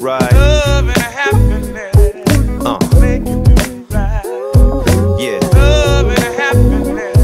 right. Love and happiness make you do right. Yeah. Love and happiness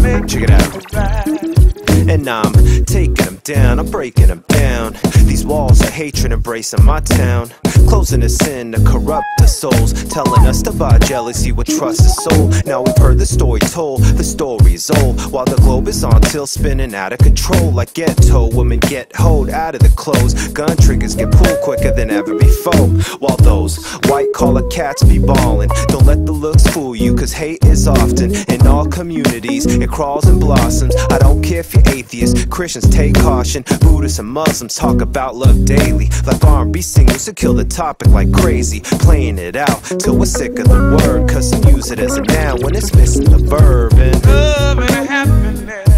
make Check you it out. do right. And I'm taking them down, I'm breaking them down. These walls of hatred embracing my town, closing us in to corrupt the souls, telling us to buy jealousy with trust is sold. Now we've heard the story told, the story's old, while the globe is on tilt, spinning out of control. Like ghetto women get hoed out of the clothes, gun triggers get pulled quicker than ever before, while those white collar cats be ballin'. Don't let the looks fool you, cause hate is often in all communities. It crawls and blossoms. I don't care if you're atheists, Christians take caution, Buddhists and Muslims talk about love daily, like R&B singers who kill the topic like crazy, playing it out till we're sick of the word, cause some use it as a noun when it's missing the verb. And Love and happiness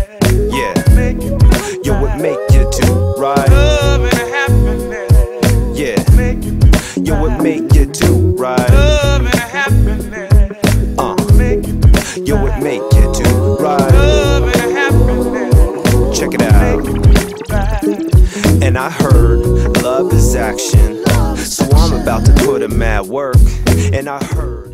yeah, make you do yo, what right. make you do right? Love and happiness Yeah, make you do yo, what right. make you do right? Love and happiness make you do Yo, what right. make you do right? Love and happiness Check it out. make you do right. And I heard love is action, so I'm about to put in mad work. And I heard